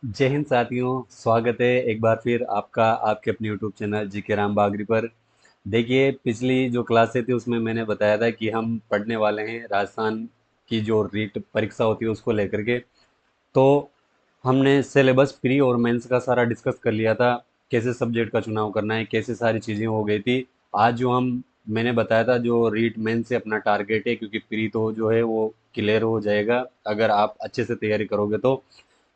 जय हिंद साथियों। स्वागत है एक बार फिर आपका आपके अपने यूट्यूब चैनल जी के राम बागरी पर। देखिए, पिछली जो क्लासें थी उसमें मैंने बताया था कि हम पढ़ने वाले हैं राजस्थान की जो रीट परीक्षा होती है उसको लेकर के। तो हमने सिलेबस प्री और मेंस का सारा डिस्कस कर लिया था, कैसे सब्जेक्ट का चुनाव करना है, कैसे सारी चीज़ें हो गई थी। आज जो मैंने बताया था जो रीट मेंस से अपना टारगेट है, क्योंकि प्री तो जो है वो क्लियर हो जाएगा अगर आप अच्छे से तैयारी करोगे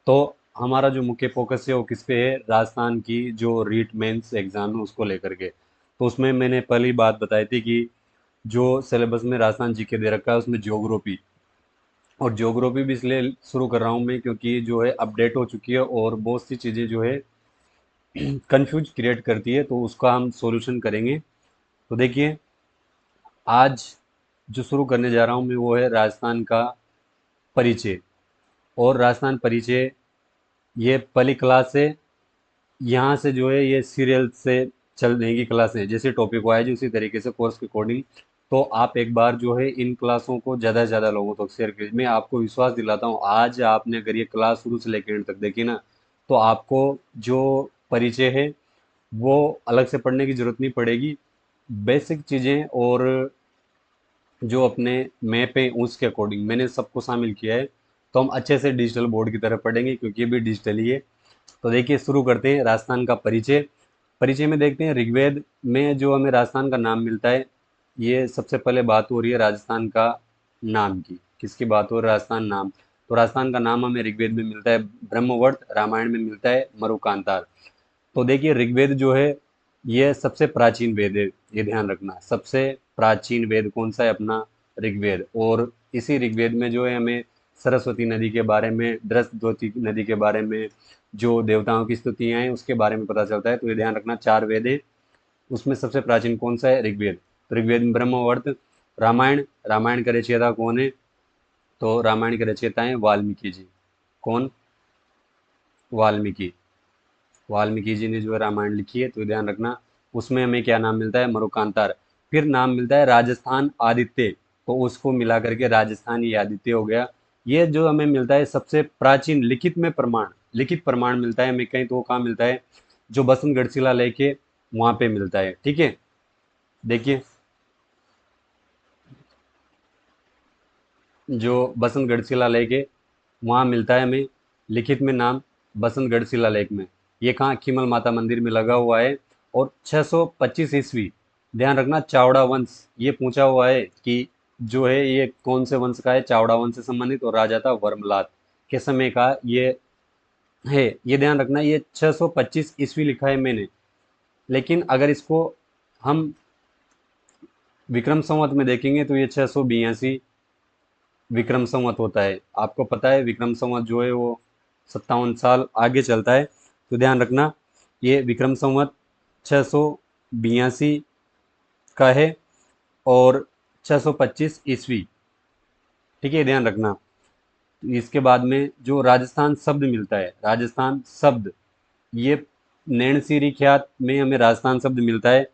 तो हमारा जो मुख्य फोकस है वो किस पे है, राजस्थान की जो रीट मेंस एग्जाम है उसको लेकर के। तो उसमें मैंने पहली बात बताई थी कि जो सिलेबस में राजस्थान जीके दे रखा है उसमें ज्योग्राफी, और ज्योग्राफी भी इसलिए शुरू कर रहा हूँ मैं क्योंकि जो है अपडेट हो चुकी है और बहुत सी चीज़ें जो है कंफ्यूज क्रिएट करती है, तो उसका हम सॉल्यूशन करेंगे। तो देखिए, आज जो शुरू करने जा रहा हूँ मैं वो है राजस्थान का परिचय। और राजस्थान परिचय ये पहली क्लास है। यहाँ से जो है ये सीरियल से चलने की क्लास है, जैसे टॉपिक वाइज उसी तरीके से कोर्स के अकॉर्डिंग। तो आप एक बार जो है इन क्लासों को ज़्यादा से ज़्यादा लोगों तक शेयर कीजिए। मैं आपको विश्वास दिलाता हूँ, आज आपने अगर ये क्लास शुरू से लेकर एंड तक देखी ना, तो आपको जो परिचय है वो अलग से पढ़ने की जरूरत नहीं पड़ेगी। बेसिक चीज़ें और जो अपने मैप है उसके अकॉर्डिंग मैंने सबको शामिल किया है। तो हम अच्छे से डिजिटल बोर्ड की तरफ पढ़ेंगे क्योंकि ये भी डिजिटल ही है। तो देखिए, शुरू करते हैं राजस्थान का परिचय। परिचय में देखते हैं ऋग्वेद में जो हमें राजस्थान का नाम मिलता है। ये सबसे पहले बात हो रही है राजस्थान का नाम की। किसकी बात हो रही है? राजस्थान नाम। तो राजस्थान का नाम हमें ऋग्वेद में मिलता है ब्रह्मवर्त, रामायण में मिलता है मरुकांतार। तो देखिए, ऋग्वेद जो है ये सबसे प्राचीन वेद है। ये ध्यान रखना, सबसे प्राचीन वेद कौन सा है? अपना ऋग्वेद। और इसी ऋग्वेद में जो है हमें सरस्वती नदी के बारे में, बृहस्पति नदी के बारे में, जो देवताओं की स्तुतियां हैं उसके बारे में पता चलता है। तो ये ध्यान रखना, चार वेद हैं, उसमें सबसे प्राचीन कौन सा है? ऋग्वेद। तो ऋग्वेद में ब्रह्मवर्त। रामायण, रामायण का रचयिता कौन है? तो रामायण के रचयिता हैं वाल्मीकि जी। कौन? वाल्मीकि। वाल्मीकि जी ने जो है रामायण लिखी है। तो ध्यान रखना, उसमें हमें क्या नाम मिलता है? मरुकांतार। फिर नाम मिलता है राजस्थान आदित्य। तो उसको मिला करके राजस्थान ये आदित्य हो गया। ये जो हमें मिलता है सबसे प्राचीन लिखित में प्रमाण, लिखित प्रमाण मिलता है हमें कहीं, तो वो कहाँ मिलता है? जो बसंतगढ़ शिला लेके वहां पे मिलता है। ठीक है, देखिए, जो बसंतगढ़ शिला लेक है वहाँ मिलता है हमें लिखित में नाम, बसंतगढ़ शिलालेख में। ये कहाँ? खीमल माता मंदिर में लगा हुआ है। और 625 ईस्वी, ध्यान रखना, चावड़ा वंश। ये पूछा हुआ है कि जो है ये कौन से वंश का है? चावड़ा वंश से संबंधित, और राजा था वर्मलात के समय का ये है। ये ध्यान रखना, ये 625 ईस्वी लिखा है मैंने, लेकिन अगर इसको हम विक्रम संवत में देखेंगे तो ये 682 विक्रम संवत होता है। आपको पता है विक्रम संवत जो है वो 57 साल आगे चलता है। तो ध्यान रखना, ये विक्रम संवत 682 का है और 625 ईस्वी। ठीक है, ध्यान रखना। तो इसके बाद में जो राजस्थान शब्द मिलता है, राजस्थान शब्द, ये नैणसीरी ख्यात में हमें राजस्थान शब्द मिलता है।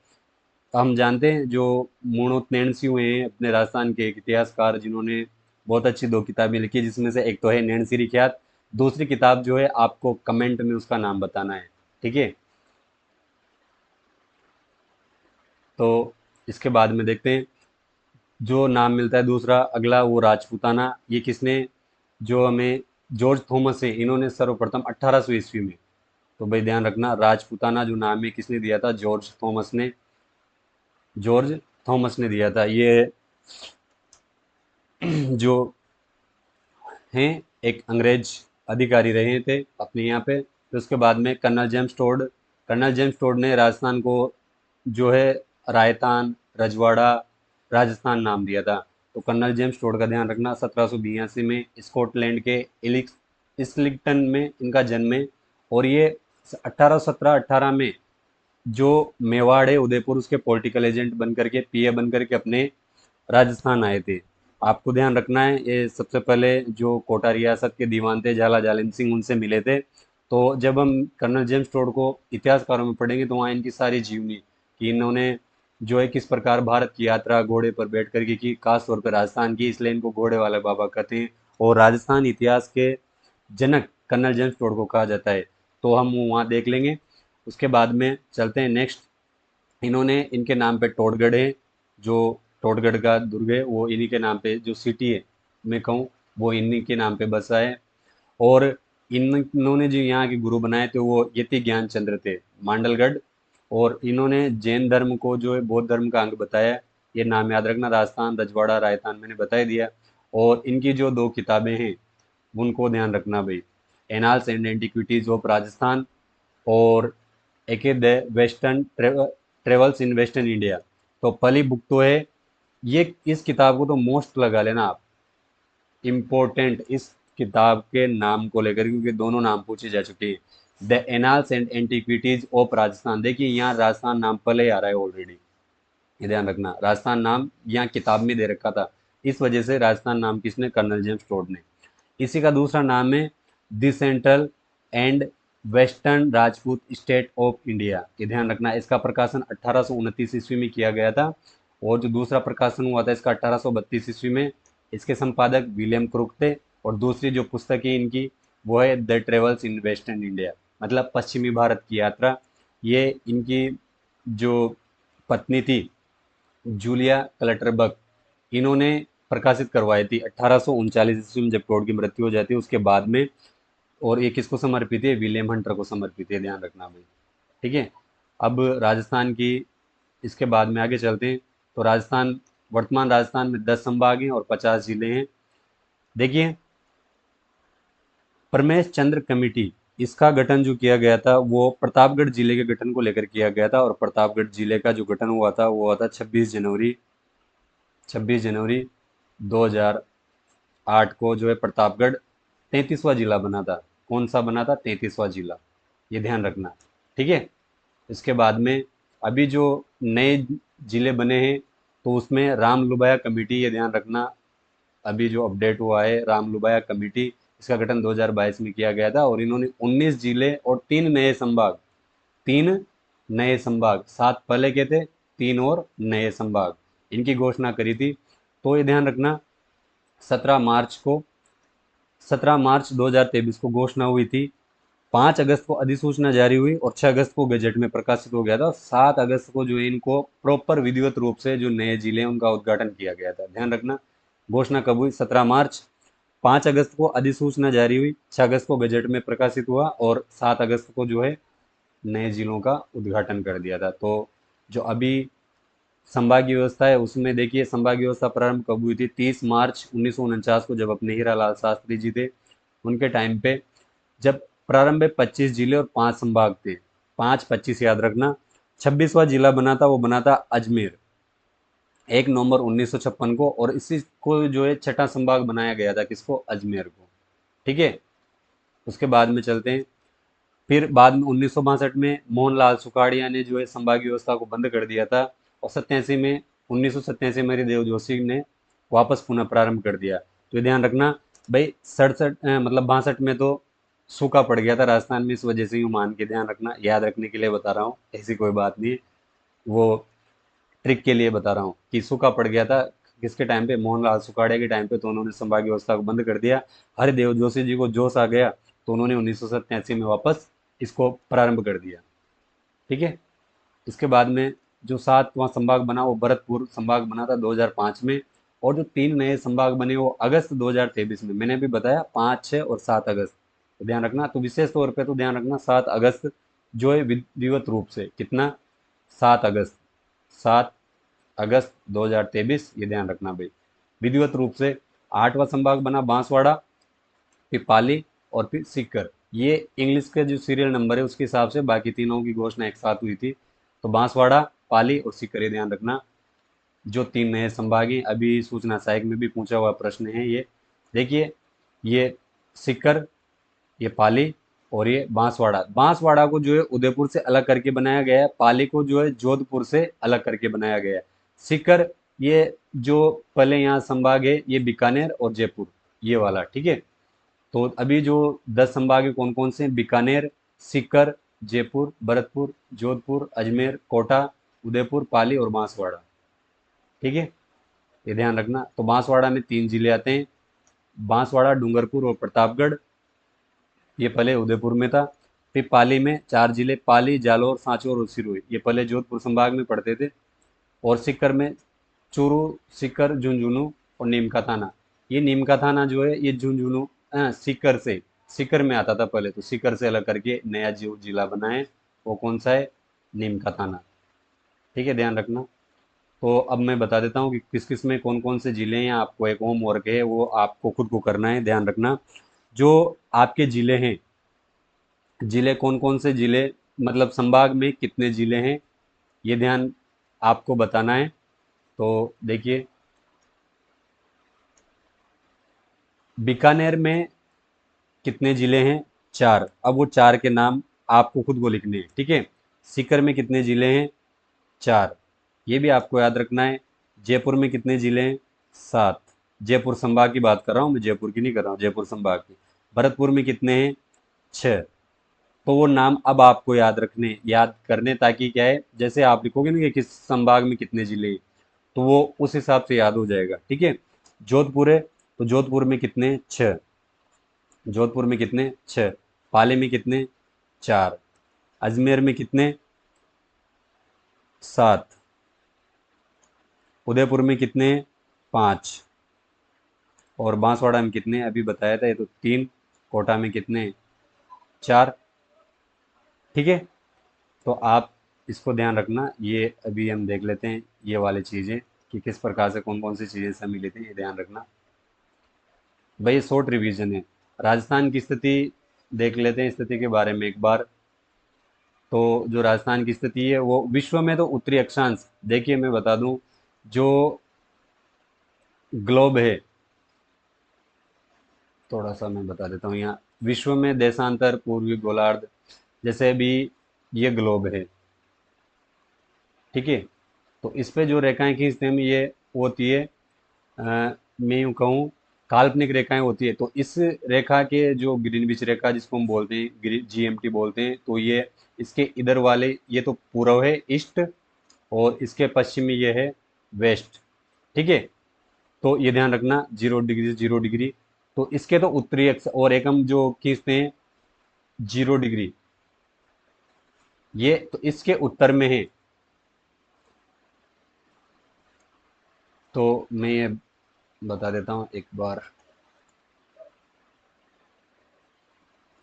हम जानते हैं जो मुणोत्नैणसी हुए हैं अपने राजस्थान के एक इतिहासकार, जिन्होंने बहुत अच्छी दो किताबें लिखी, जिसमें से एक तो है नैणसीरी ख्यात, दूसरी किताब जो है आपको कमेंट में उसका नाम बताना है। ठीक है, तो इसके बाद में देखते हैं जो नाम मिलता है दूसरा अगला, वो राजपूताना। ये किसने? जो हमें जॉर्ज थॉमस है, इन्होंने सर्वप्रथम 1800 ईस्वी में। तो भाई ध्यान रखना, राजपूताना जो नाम है किसने दिया था? जॉर्ज थॉमस ने। जॉर्ज थॉमस ने दिया था। ये जो हैं एक अंग्रेज अधिकारी रहे थे अपने यहाँ पे। फिर उसके बाद में कर्नल जेम्स टोड ने राजस्थान को जो है रायतान, रजवाड़ा, राजस्थान नाम दिया था। तो कर्नल जेम्स टोड का ध्यान रखना, 1782 में स्कॉटलैंड के इस्लिंगटन में इनका जन्म है। और ये 1818 में जो मेवाड़ है उदयपुर, उसके पॉलिटिकल एजेंट बन करके, पीए बन करके अपने राजस्थान आए थे। आपको ध्यान रखना है, ये सबसे पहले जो कोटा रियासत के दीवान थे झाला जालिम सिंह, उनसे मिले थे। तो जब हम कर्नल जेम्स टोड को इतिहासकारों में पढ़ेंगे तो वहाँ इनकी सारी जीवनी, कि इन्होंने जो है किस प्रकार भारत की यात्रा घोड़े पर बैठ करके की, खास तौर पर राजस्थान की, इसलिए इनको घोड़े वाले बाबा कहते हैं। और राजस्थान इतिहास के जनक कर्नल जेम्स टोड को कहा जाता है, तो हम वहाँ देख लेंगे। उसके बाद में चलते हैं नेक्स्ट। इन्होंने इनके नाम पे टोडगढ़ है, जो टोडगढ़ का दुर्ग है वो इन्हीं के नाम पे, जो सिटी है मैं कहूँ वो इन्हीं के नाम पे बसा है। और इन्होंने जो यहाँ के गुरु बनाए थे वो यति ज्ञान चंद्र थे, मांडलगढ़। और इन्होंने जैन धर्म को जो है बौद्ध धर्म का अंग बताया। ये नाम याद रखना, राजस्थान, रजवाड़ा, रायतान मैंने बता ही दिया। और इनकी जो दो किताबें हैं उनको ध्यान रखना भाई, annals and antiquities of Rajasthan, और एक है the western travels in western India. तो पहली बुक तो है ये, इस किताब को तो मोस्ट लगा लेना आप, इम्पोर्टेंट इस किताब के नाम को लेकर, क्योंकि दोनों नाम पूछे जा चुके हैं। The annals and antiquities of Rajasthan, देखिए यहाँ राजस्थान नाम पहले ही आ रहा है ऑलरेडी, ये ध्यान रखना। राजस्थान नाम यहाँ किताब में दे रखा था, इस वजह से राजस्थान नाम किसने, कर्नल जेम्स टोड ने। इसी का दूसरा नाम है the central and western Rajput state of India, ये ध्यान रखना। इसका प्रकाशन 1829 ईस्वी में किया गया था, और जो दूसरा प्रकाशन हुआ था इसका 1832 ईस्वी में। इसके संपादक विलियम क्रुक थे। और दूसरी जो पुस्तक है इनकी वो है the travels in western India, मतलब पश्चिमी भारत की यात्रा। ये इनकी जो पत्नी थी जूलिया क्लटरबर्ग, इन्होंने प्रकाशित करवाई थी 1839 ईस्वी में, जब टोड की मृत्यु हो जाती है उसके बाद में। और ये किसको समर्पित है, विलियम हंटर को समर्पित है, ध्यान रखना भाई। ठीक है। अब राजस्थान की, इसके बाद में आगे चलते हैं। तो राजस्थान, वर्तमान राजस्थान में 10 संभाग हैं और 50 जिले हैं। देखिए, प्रमेश चंद्र कमेटी, इसका गठन जो किया गया था वो प्रतापगढ़ जिले के गठन को लेकर किया गया था। और प्रतापगढ़ जिले का जो गठन हुआ था वो हुआ था 26 जनवरी 2008 को, जो है प्रतापगढ़ 33वां जिला बना था। कौन सा बना था, 33वां जिला, ये ध्यान रखना। ठीक है। इसके बाद में अभी जो नए जिले बने हैं तो उसमें रामलुबाया कमेटी, ये ध्यान रखना, अभी जो अपडेट हुआ है रामलुबाया कमेटी, इसका गठन 2022 में किया गया था। और इन्होंने 19 जिले और 3 नए संभाग, 3 नए संभाग, 7 पहले के थे, 3 और नए संभाग, इनकी घोषणा करी थी। तो ये ध्यान रखना, 17 मार्च को, 17 मार्च 2023 को घोषणा हुई थी। 5 अगस्त को अधिसूचना जारी हुई और 6 अगस्त को गजट में प्रकाशित हो गया था। 7 अगस्त को जो है इनको प्रॉपर विधिवत रूप से जो नए जिले हैं उनका उद्घाटन किया गया था, ध्यान रखना। घोषणा कब हुई, 17 मार्च। 5 अगस्त को अधिसूचना जारी हुई, 6 अगस्त को गजट में प्रकाशित हुआ, और 7 अगस्त को जो है नए जिलों का उद्घाटन कर दिया था। तो जो अभी संभागीय व्यवस्था है उसमें देखिए, संभागीय व्यवस्था प्रारंभ कब हुई थी, 30 मार्च 1949 को, जब अपने हीरालाल शास्त्री जी थे उनके टाइम पे, जब प्रारंभ में 25 जिले और 5 संभाग थे। 5-25 याद रखना। 26वां जिला बना था, वो बना था अजमेर, 1 नवंबर 1956 को। और इसी को जो है छठा संभाग बनाया गया था, किसको, अजमेर को। ठीक है। उसके बाद में चलते हैं। फिर बाद में 1962 में मोहनलाल सुखाड़िया ने जो है संभागीय व्यवस्था को बंद कर दिया था। और 87 में, 1987 में हरिदेव जोशी ने वापस पुनः प्रारंभ कर दिया। तो ये ध्यान रखना भाई, 67 मतलब 62 में तो सूखा पड़ गया था राजस्थान में, इस वजह से यूँ मान के ध्यान रखना, याद रखने के लिए बता रहा हूँ, ऐसी कोई बात नहीं है। वो ट्रिक के लिए बता रहा हूँ कि सूखा पड़ गया था किसके टाइम पे, मोहनलाल सुखाड़िया के टाइम पे, तो उन्होंने संभागीय व्यवस्था को बंद कर दिया। हरिदेव जोशी जी को जोश आ गया तो उन्होंने 1987 में वापस इसको प्रारंभ कर दिया। ठीक है। इसके बाद में जो 7वां संभाग बना वो भरतपुर संभाग बना था 2005 में। और जो 3 नए संभाग बने वो अगस्त 2023 में, मैंने भी बताया 5, 6 और 7 अगस्त, तो ध्यान रखना। तो विशेष तौर पे तो ध्यान रखना 7 अगस्त जो है विधिवत रूप से, कितना, 7 अगस्त, 7 अगस्त 2023, ये ध्यान रखना भाई, विधिवत रूप से। 8वां संभाग बना बांसवाड़ा, फिर पाली और फिर सीकर। ये इंग्लिश के जो सीरियल नंबर है उसके हिसाब से बाकी तीनों की घोषणा एक साथ हुई थी। तो बांसवाड़ा, पाली और सीकर, ये ध्यान रखना, जो 3 नए संभाग हैं। अभी सूचना सहायक में भी पूछा हुआ प्रश्न है ये। देखिए, ये सीकर, ये पाली और ये बांसवाड़ा। बांसवाड़ा को जो है उदयपुर से अलग करके बनाया गया है, पाली को जो है जोधपुर से अलग करके बनाया गया है। सीकर, ये जो पहले यहाँ संभाग है ये बीकानेर और जयपुर, ये वाला। ठीक है। तो अभी जो 10 संभाग है कौन कौन से हैं, बीकानेर, सीकर, जयपुर, भरतपुर, जोधपुर, अजमेर, कोटा, उदयपुर, पाली और बांसवाड़ा। ठीक है। ये ध्यान रखना। तो बांसवाड़ा में 3 जिले आते हैं, बांसवाड़ा, डूंगरपुर और प्रतापगढ़। ये पहले उदयपुर में था। फिर पाली में 4 जिले, पाली, जालौर, सांचौर और सिरोही, ये पहले जोधपुर संभाग में पड़ते थे। और सीकर में चूरू, सीकर, झुंझुनू और नीम का थाना। ये नीम का थाना जो है ये झुंझुनू सीकर से, सीकर में आता था पहले, तो सीकर से अलग करके नया जो जिला बना है वो कौन सा है, नीम का थाना। ठीक है, ध्यान रखना। तो अब मैं बता देता हूँ कि किस किस में कौन कौन से जिले हैं। आपको एक होमवर्क है, वो आपको खुद को करना है, ध्यान रखना। जो आपके जिले हैं, जिले कौन कौन से जिले, मतलब संभाग में कितने जिले हैं, ये ध्यान आपको बताना है। तो देखिए, बीकानेर में कितने जिले हैं, 4। अब वो 4 के नाम आपको खुद को लिखने हैं, ठीक है। सीकर में कितने जिले हैं, 4, ये भी आपको याद रखना है। जयपुर में कितने जिले हैं, 7। जयपुर संभाग की बात कर रहा हूँ मैं, जयपुर की नहीं कर रहा हूँ, जयपुर संभाग की। भरतपुर में कितने हैं, 6। तो वो नाम अब आपको याद रखने, याद करने, ताकि क्या है, जैसे आप लिखोगे ना कि किस संभाग में कितने जिले हैं, तो वो उस हिसाब से याद हो जाएगा, ठीक है। जोधपुर है, तो जोधपुर में कितने, 6। जोधपुर में कितने, 6। पाली में कितने, 4। अजमेर में कितने, 7। उदयपुर में कितने, 5। और बांसवाड़ा में कितने, अभी बताया था ये तो 3। कोटा में कितने, 4। ठीक है, तो आप इसको ध्यान रखना। ये अभी हम देख लेते हैं ये वाली चीज़ें, कि किस प्रकार से कौन कौन सी चीज़ें सम्मिलित हैं, ये ध्यान रखना भाई। शॉर्ट रिवीजन है। राजस्थान की स्थिति देख लेते हैं, स्थिति के बारे में एक बार। तो जो राजस्थान की स्थिति है वो विश्व में तो उत्तरी अक्षांश, देखिए मैं बता दूं, जो ग्लोब है, थोड़ा सा मैं बता देता हूँ यहाँ। विश्व में देशांतर, पूर्वी गोलार्ध, जैसे अभी ये ग्लोब है, ठीक है। तो इस पे जो रेखाएं खींचते हैं हम, ये होती है मैं यूं कहूँ, काल्पनिक रेखाएं होती है। तो इस रेखा के जो ग्रीनविच रेखा जिसको हम बोलते हैं, जीएमटी बोलते हैं, तो ये इसके इधर वाले, ये तो पूर्व है, ईस्ट, और इसके पश्चिम में ये है, वेस्ट। ठीक है, तो ये ध्यान रखना, 0 डिग्री 0 डिग्री। तो इसके तो उत्तरी अक्ष, और एक हम जो खींचते हैं 0 डिग्री, ये तो इसके उत्तर में है। तो मैं ये बता देता हूँ एक बार,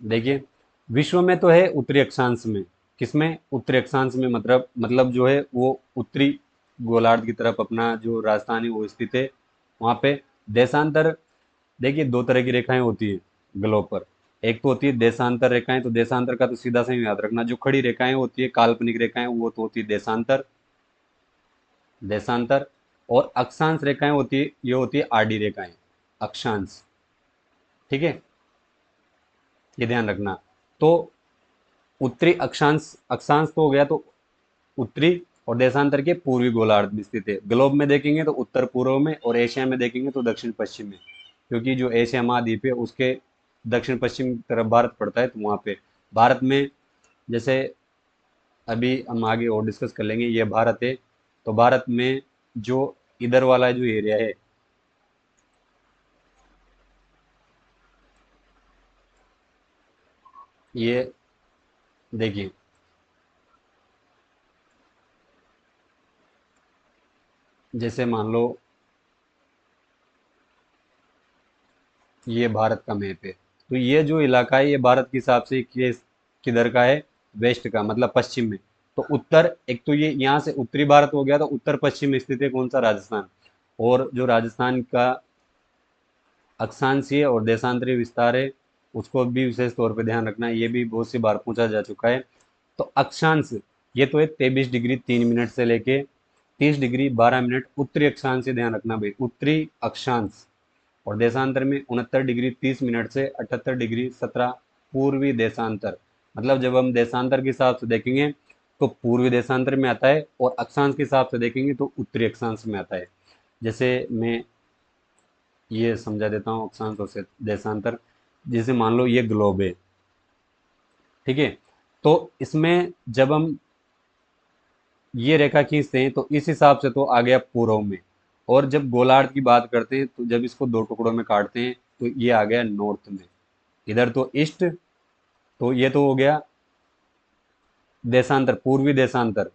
देखिए, विश्व में तो है उत्तरी अक्षांश में, किसमें, उत्तरी अक्षांश में, मतलब जो है वो उत्तरी गोलार्ध की तरफ अपना जो राजधानी है वो स्थित है, वहाँ पे। देशांतर, देखिए 2 तरह की रेखाएं होती है ग्लोब पर। एक तो होती है देशांतर रेखाएं, तो देशांतर का तो सीधा से ही याद रखना। जो खड़ी रेखाएं होती है, काल्पनिक रेखाएं, वो तो होती है देशांतर, देशांतर। और अक्षांश रेखाएं होती है, ये होती है आडी रेखाएं, अक्षांश। ठीक है, ये ध्यान रखना। तो उत्तरी अक्षांश, अक्षांश तो हो गया, तो उत्तरी, और देशांतर के पूर्वी गोलार्ध में स्थित है। ग्लोब में देखेंगे तो उत्तर पूर्व में, और एशिया में देखेंगे तो दक्षिण पश्चिम में, क्योंकि जो एशिया महाद्वीप है उसके दक्षिण पश्चिम तरफ भारत पड़ता है, तो वहाँ पे भारत में, जैसे अभी हम आगे और डिस्कस कर लेंगे, ये भारत है। तो भारत में जो इधर वाला जो एरिया है, ये देखिए, जैसे मान लो ये भारत का मैप है, तो ये जो इलाका है ये भारत के हिसाब से किधर का है, वेस्ट का, मतलब पश्चिम में। तो उत्तर, एक तो ये यहाँ से उत्तरी भारत हो गया, तो उत्तर पश्चिम में स्थित है कौन सा, राजस्थान। और जो राजस्थान का अक्षांशीय और देशांतरी विस्तार है, उसको भी विशेष तौर पे ध्यान रखना है, ये भी बहुत सी बार पूछा जा चुका है। तो अक्षांश, ये तो है 23 डिग्री 3 मिनट से लेके 30 डिग्री 12 मिनट, उत्तरी अक्षांश से ध्यान रखना भाई, उत्तरी अक्षांश। और देशांतर में 69 डिग्री 30 मिनट से 78 डिग्री 17, पूर्वी देशांतर। मतलब जब हम देशांतर के हिसाब से देखेंगे तो पूर्वी देशांतर में आता है, और अक्षांश के हिसाब से देखेंगे तो उत्तरी अक्षांश में आता है। जैसे मैं ये समझा देता हूँ अक्षांश और देशांतर। जैसे मान लो ये ग्लोब है, ठीक है। तो इसमें जब हम ये रेखा खींचते हैं तो इस हिसाब से तो आ गया पूर्व में। और जब गोलार्ध की बात करते हैं, तो जब इसको 2 टुकड़ों में काटते हैं तो ये आ गया नॉर्थ में। इधर तो ईस्ट, तो ये तो हो गया देशांतर, पूर्वी देशांतर।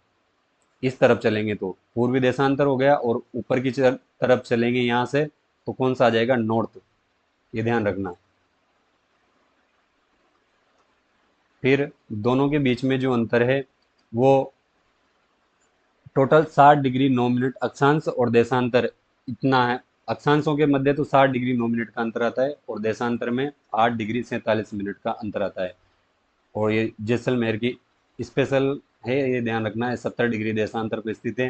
इस तरफ चलेंगे तो पूर्वी देशांतर हो गया, और ऊपर की तरफ चलेंगे यहाँ से तो कौन सा आ जाएगा, नॉर्थ। ये ध्यान रखना। फिर दोनों के बीच में जो अंतर है वो टोटल 60 डिग्री 9 मिनट अक्षांश और देशांतर इतना है। अक्षांशों के मध्य तो 60 डिग्री 9 मिनट का अंतर आता है, और देशांतर में 8 डिग्री 47 मिनट का अंतर आता है। और ये जैसलमेर की स्पेशल है, ये ध्यान रखना है, 70 डिग्री देशांतर पर स्थित है।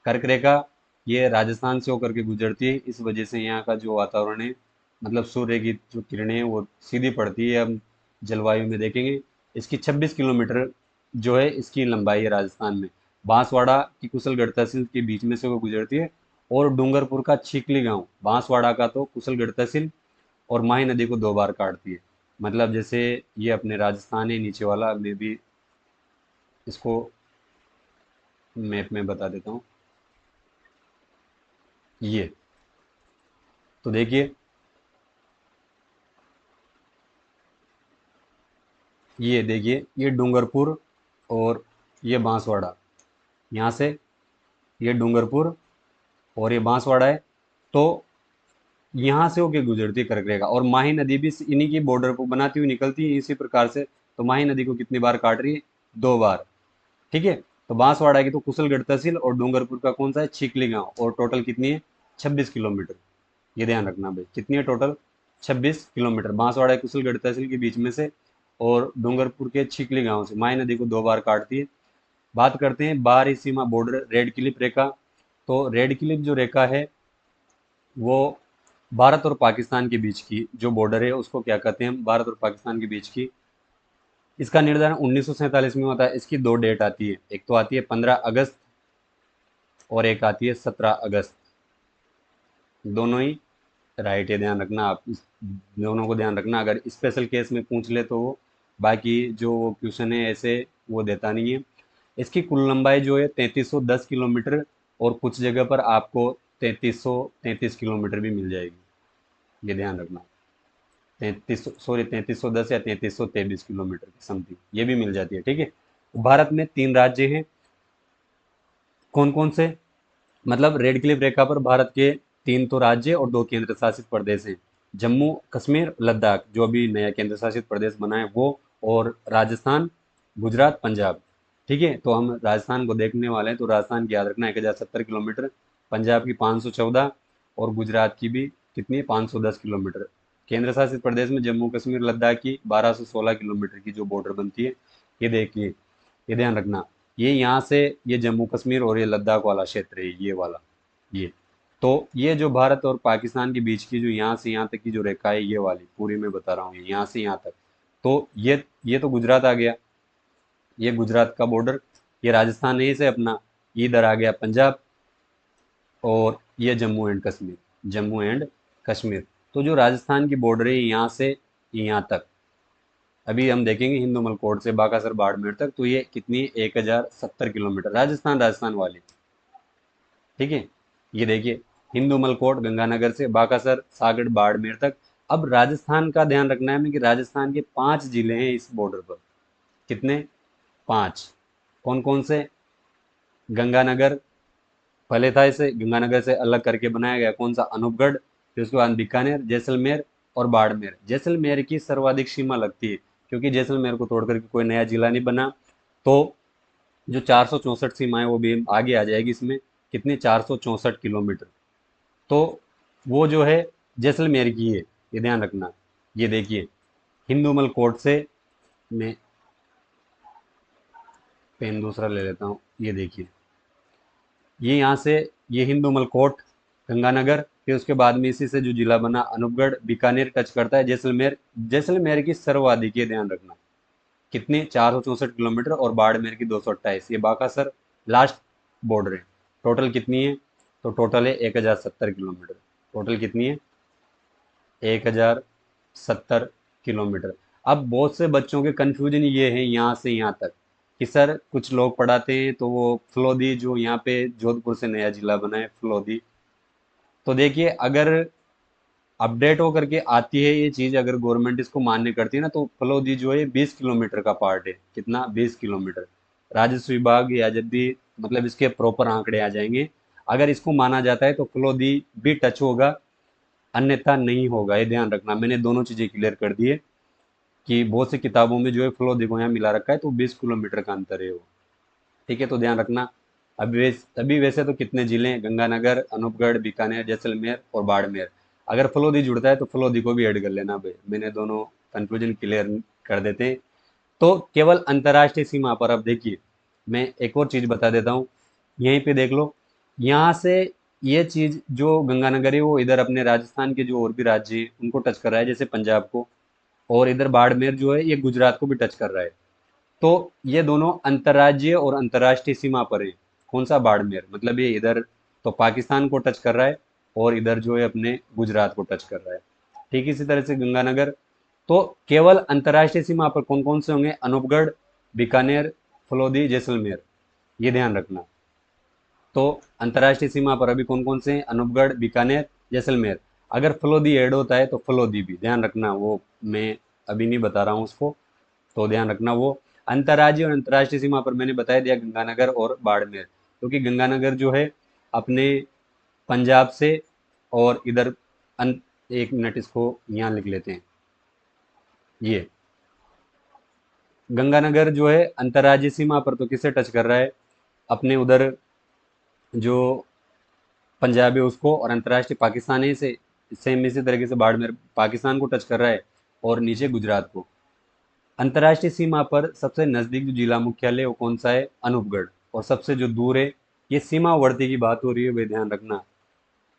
कर्क रेखा ये राजस्थान से होकर के गुजरती है, इस वजह से यहाँ का जो वातावरण है, मतलब सूर्य की जो किरणें हैं वो सीधी पड़ती है। हम जलवायु में देखेंगे, इसकी 26 किलोमीटर जो है इसकी लंबाई है राजस्थान में। बांसवाड़ा की कुशलगढ़ तहसील के बीच में से वो गुजरती है। और डूंगरपुर का छिकली गांव बांसवाड़ा का तो कुशलगढ़ तहसील और माही नदी को 2 बार काटती है। मतलब जैसे ये अपने राजस्थान है नीचे वाला, मैं भी इसको मैप में बता देता हूँ। ये तो देखिए, ये देखिए, ये डूंगरपुर और ये बांसवाड़ा, यहाँ से ये डूंगरपुर और ये बांसवाड़ा है। तो यहाँ से होके गुजरती है कर्क रेखा, और माही नदी भी इन्हीं की बॉर्डर को बनाती हुई निकलती है इसी प्रकार से। तो माही नदी को कितनी बार काट रही है, 2 बार। ठीक है। तो बांसवाड़ा की तो कुशलगढ़ तहसील और डूंगरपुर का कौन सा है, छिकली गांव, और टोटल कितनी है, 26 किलोमीटर। ये ध्यान रखना भाई, कितनी है टोटल, 26 किलोमीटर बांसवाड़ा कुशलगढ़ तहसील के बीच में से, और डूंगरपुर के छिकली गांव से माही नदी को 2 बार काटती है। बात करते हैं बाहरी सीमा बॉर्डर रेड क्लिप रेखा। तो रेड क्लिप जो रेखा है वो भारत और पाकिस्तान के बीच की जो बॉर्डर है उसको क्या कहते हैं हम, भारत और पाकिस्तान के बीच की। इसका निर्धारण 1947 में होता है। इसकी 2 डेट आती है, एक तो आती है 15 अगस्त, और एक आती है 17 अगस्त। दोनों ही राइट है, ध्यान रखना आप इस दोनों को ध्यान रखना। अगर स्पेशल केस में पूछ ले तो वो, बाकी जो क्वेश्चन है ऐसे वो देता नहीं है। इसकी कुल लंबाई जो है 3310 किलोमीटर, और कुछ जगह पर आपको 3333 किलोमीटर भी मिल जाएगी। ये ध्यान रखना, 3310 या 3323 किलोमीटर की समथिंग ये भी मिल जाती है। ठीक है। भारत में 3 राज्य हैं, कौन कौन से, मतलब रेड क्लिफ रेखा पर भारत के 3 तो राज्य और 2 केंद्र शासित प्रदेश हैं। जम्मू कश्मीर लद्दाख जो अभी नया केंद्र शासित प्रदेश बना है वो, और राजस्थान गुजरात पंजाब। ठीक है। तो हम राजस्थान को देखने वाले हैं, तो राजस्थान की याद रखना 1070 किलोमीटर, पंजाब की 514, और गुजरात की भी कितनी है, 510 किलोमीटर। केंद्र शासित प्रदेश में जम्मू कश्मीर लद्दाख की 1216 किलोमीटर की जो बॉर्डर बनती है, ये देखिए, ये ध्यान रखना। ये यहाँ से, ये जम्मू कश्मीर और ये लद्दाख वाला क्षेत्र है, ये वाला, ये। तो ये जो भारत और पाकिस्तान के बीच की जो यहाँ से यहाँ तक की जो रेखा है, ये वाली पूरी मैं बता रहा हूँ, ये यहाँ से यहाँ तक। तो ये तो गुजरात आ गया, ये गुजरात का बॉर्डर। ये राजस्थान है से अपना, इधर आ गया पंजाब, और ये जम्मू एंड कश्मीर, जम्मू एंड कश्मीर। तो जो राजस्थान की बॉर्डर है यहाँ से यहाँ तक, अभी हम देखेंगे हिंदू कोट से बाकासर बाड़मेर तक, तो ये कितनी 1070 किलोमीटर, राजस्थान राजस्थान वाली। ठीक है। ये देखिए, हिंदू मलकोट गंगानगर से बाकासर सागड़ बाड़मेर तक। अब राजस्थान का ध्यान रखना है हमें कि राजस्थान के 5 जिले हैं इस बॉर्डर पर। कितने, 5। कौन कौन से, गंगानगर, पहले था इसे गंगानगर से अलग करके बनाया गया, कौन सा, अनूपगढ़। फिर उसके बाद बीकानेर, जैसलमेर और बाड़मेर। जैसलमेर की सर्वाधिक सीमा लगती है, क्योंकि जैसलमेर को तोड़ करके कोई नया जिला नहीं बना। तो जो 464 सीमा है वो भी आगे आ जाएगी इसमें, कितने, 464 किलोमीटर। तो वो जो है जैसलमेर की है, ये ध्यान रखना। ये देखिए, हिंदूमल कोट से, मैं पेन दूसरा ले लेता हूँ, ये देखिए, ये यहाँ से, ये हिंदूमल कोट गंगानगर, फिर उसके बाद में इसी से जो जिला बना अनूपगढ़ बीकानेर टच करता है जैसलमेर। जैसलमेर की सर्वाधिक, ये ध्यान रखना, कितने, 464 किलोमीटर, और बाड़मेर की 228। ये बाकासर लास्ट बॉर्डर है। टोटल कितनी है, तो टोटल है 1070 किलोमीटर। टोटल कितनी है, 1070 किलोमीटर। अब बहुत से बच्चों के कन्फ्यूजन ये है यहाँ से यहाँ तक, कि सर कुछ लोग पढ़ाते हैं तो वो फलोदी जो यहाँ पे जोधपुर से नया जिला बना है फलोदी। तो देखिए, अगर अपडेट होकर के आती है ये चीज, अगर गवर्नमेंट इसको मान्य करती है ना, तो फलोदी जो है 20 किलोमीटर का पार्ट है। कितना? 20 किलोमीटर। राजस्व विभाग या जब भी मतलब इसके प्रॉपर आंकड़े आ जाएंगे, अगर इसको माना जाता है तो फलोदी भी टच होगा, अन्यथा नहीं होगा। ये ध्यान रखना, मैंने दोनों चीजें क्लियर कर दी है कि बहुत सी किताबों में जो है फलोदी को यहाँ मिला रखा है, तो 20 किलोमीटर का अंतर है वो। ठीक है, तो ध्यान रखना। अभी वैसे तो कितने जिले हैं? गंगानगर, अनूपगढ़, बीकानेर, जैसलमेर और बाड़मेर। अगर फलोदी जुड़ता है तो फलोदी को भी ऐड कर लेना भाई, मैंने दोनों कंक्लूजन क्लियर कर देते हैं। तो केवल अंतर्राष्ट्रीय सीमा पर, अब देखिए मैं एक और चीज बता देता हूँ, यहीं पे देख लो। यहाँ से ये चीज जो गंगानगर है वो इधर अपने राजस्थान के जो और भी राज्य हैं उनको टच कर रहा है, जैसे पंजाब को। और इधर बाड़मेर जो है ये गुजरात को भी टच कर रहा है। तो ये दोनों अंतर्राज्यीय और अंतर्राष्ट्रीय सीमा पर है। कौन सा? बाड़मेर, मतलब ये इधर तो पाकिस्तान को टच कर रहा है, और इधर जो है अपने गुजरात को टच कर रहा है। ठीक इसी तरह से गंगानगर। तो केवल अंतर्राष्ट्रीय सीमा पर कौन कौन से होंगे? अनूपगढ़, बीकानेर, फलोदी, जैसलमेर। ये ध्यान रखना। तो अंतर्राष्ट्रीय सीमा पर अभी कौन कौन से हैं? अनूपगढ़, बीकानेर, जैसलमेर। अगर फलोदी ऐड होता है तो फलोदी भी ध्यान रखना, वो मैं अभी नहीं बता रहा हूँ उसको, तो ध्यान रखना वो। अंतर्राज्यीय और अंतर्राष्ट्रीय सीमा पर मैंने बता दिया गंगानगर और बाड़मेर, क्योंकि गंगानगर जो है अपने पंजाब से, और इधर एक मिनट इसको यहाँ लिख लेते हैं। ये गंगानगर जो है अंतर्राज्यीय सीमा पर तो किसे टच कर रहा है? अपने उधर जो पंजाब है उसको, और अंतर्राष्ट्रीय पाकिस्तान है से सेम इसी तरीके से बाड़मेर पाकिस्तान को टच कर रहा है, और नीचे गुजरात को। अंतर्राष्ट्रीय सीमा पर सबसे नजदीक जो जिला मुख्यालय है वो कौन सा है? अनूपगढ़। और सबसे जो दूर है, ये सीमावर्ती की बात हो रही है, वे ध्यान रखना।